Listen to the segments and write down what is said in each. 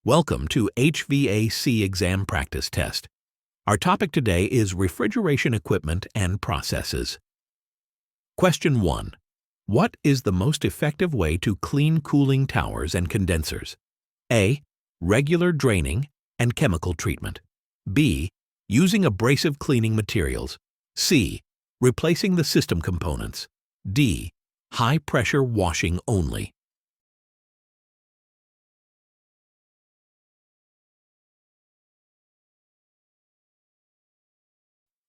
Welcome to HVAC Exam Practice Test. Our topic today is refrigeration equipment and processes. Question 1. What is the most effective way to clean cooling towers and condensers? A. Regular draining and chemical treatment. B. Using abrasive cleaning materials. C. Replacing the system components. D. High-pressure washing only.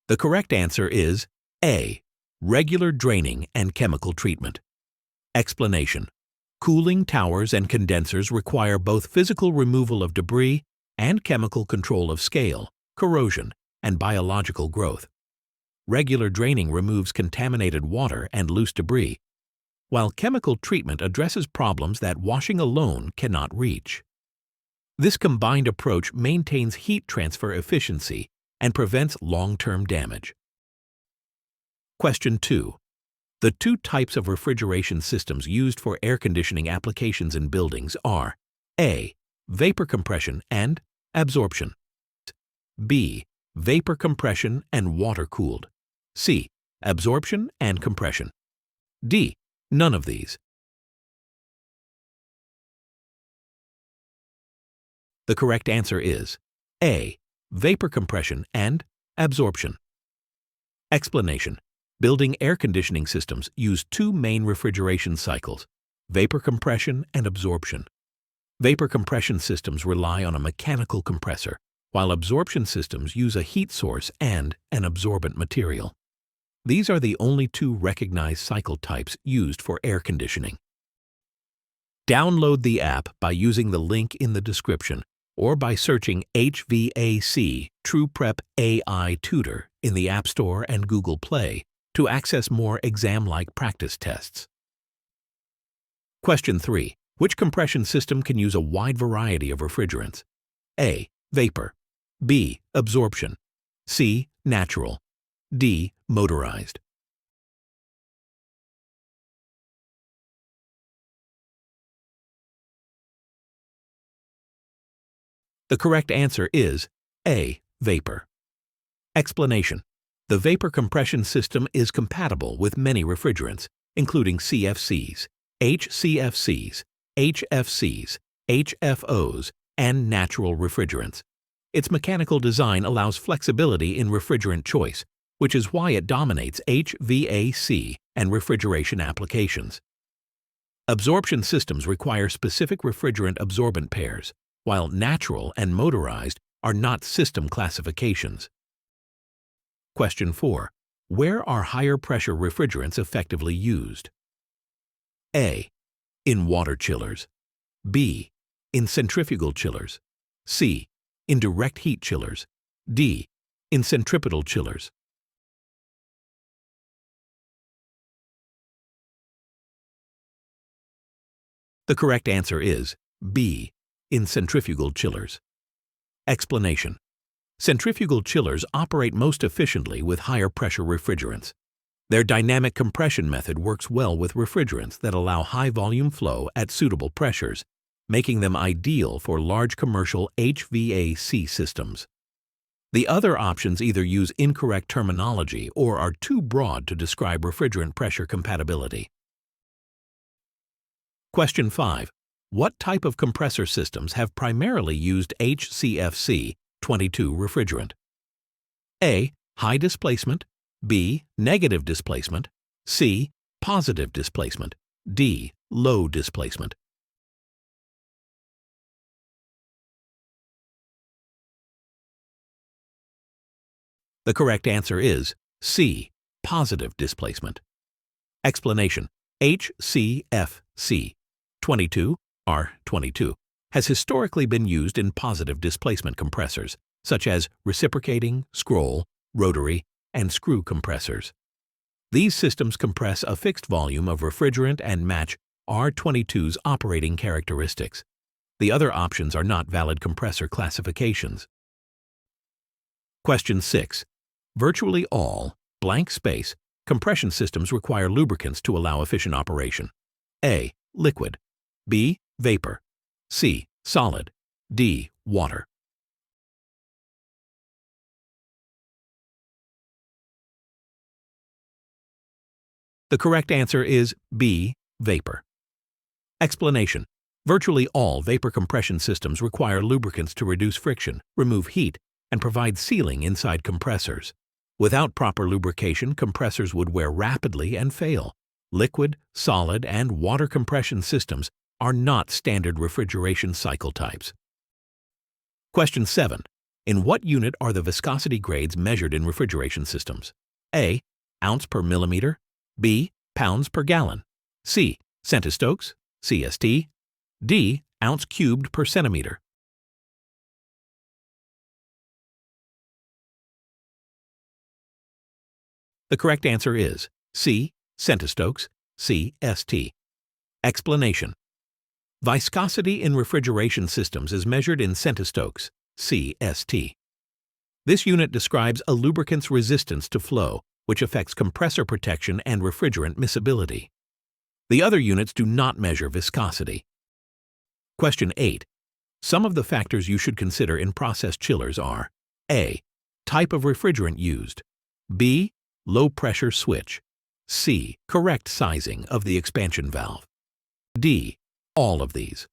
The correct answer is A. Regular draining and chemical treatment. Explanation. Cooling towers and condensers require both physical removal of debris and chemical control of scale, corrosion, and biological growth. Regular draining removes contaminated water and loose debris, while chemical treatment addresses problems that washing alone cannot reach. This combined approach maintains heat transfer efficiency and prevents long-term damage. Question 2. The two types of refrigeration systems used for air conditioning applications in buildings are A. Vapor compression and absorption. B. Vapor compression and water-cooled. C. Absorption and compression. D. None of these. The correct answer is A. Vapor compression and absorption. Explanation. Building air conditioning systems use two main refrigeration cycles, vapor compression and absorption. Vapor compression systems rely on a mechanical compressor, while absorption systems use a heat source and an absorbent material. These are the only two recognized cycle types used for air conditioning. Download the app by using the link in the description or by searching HVAC TruePrep AI Tutor in the App Store and Google Play to access more exam-like practice tests. Question 3. Which compression system can use a wide variety of refrigerants? A. Vapor. B. Absorption. C. Natural. D. Motorized. The correct answer is A. Vapor. Explanation. The vapor compression system is compatible with many refrigerants, including CFCs, HCFCs, HFCs, HFOs, and natural refrigerants. Its mechanical design allows flexibility in refrigerant choice, which is why it dominates HVAC and refrigeration applications. Absorption systems require specific refrigerant absorbent pairs, while natural and motorized are not system classifications. Question 4. Where are higher pressure refrigerants effectively used? A. In water chillers. B. In centrifugal chillers. C. In direct heat chillers. D. In centripetal chillers. The correct answer is B. In centrifugal chillers. Explanation. Centrifugal chillers operate most efficiently with higher pressure refrigerants. Their dynamic compression method works well with refrigerants that allow high volume flow at suitable pressures, making them ideal for large commercial HVAC systems. The other options either use incorrect terminology or are too broad to describe refrigerant pressure compatibility. Question 5. What type of compressor systems have primarily used HCFC-22 refrigerant? A. High displacement. B. Negative displacement. C. Positive displacement. D. Low displacement. The correct answer is C. Positive displacement. Explanation. HCFC-22 R22 has historically been used in positive displacement compressors, such as reciprocating, scroll, rotary, and screw compressors. These systems compress a fixed volume of refrigerant and match R22's operating characteristics. The other options are not valid compressor classifications. Question 6. Virtually all blank space compression systems require lubricants to allow efficient operation. A. Liquid. B. Vapor. C. Solid. D. Water. The correct answer is B. Vapor. Explanation. Virtually all vapor compression systems require lubricants to reduce friction, remove heat, and provide sealing inside compressors. Without proper lubrication, compressors would wear rapidly and fail. Liquid, solid, and water compression systems are not standard refrigeration cycle types. Question 7. In what unit are the viscosity grades measured in refrigeration systems? A. Ounce per millimeter. B. Pounds per gallon. C. Centistokes, CST. D. Ounce cubed per centimeter. The correct answer is C. Centistokes, CST. Explanation. Viscosity in refrigeration systems is measured in centistokes, CST. This unit describes a lubricant's resistance to flow, which affects compressor protection and refrigerant miscibility. The other units do not measure viscosity. Question 8. Some of the factors you should consider in process chillers are A. Type of refrigerant used. B. Low pressure switch. C. Correct sizing of the expansion valve. D. All of these.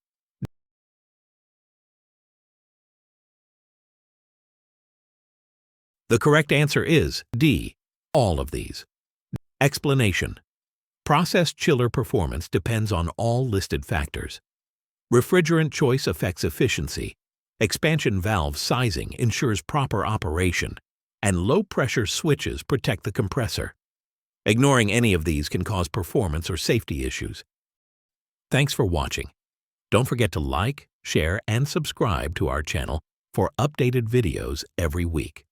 The correct answer is D. All of these. Explanation. Process chiller performance depends on all listed factors. Refrigerant choice affects efficiency. Expansion valve sizing ensures proper operation, and low-pressure switches protect the compressor. Ignoring any of these can cause performance or safety issues. Thanks for watching. Don't forget to like, share, and subscribe to our channel for updated videos every week.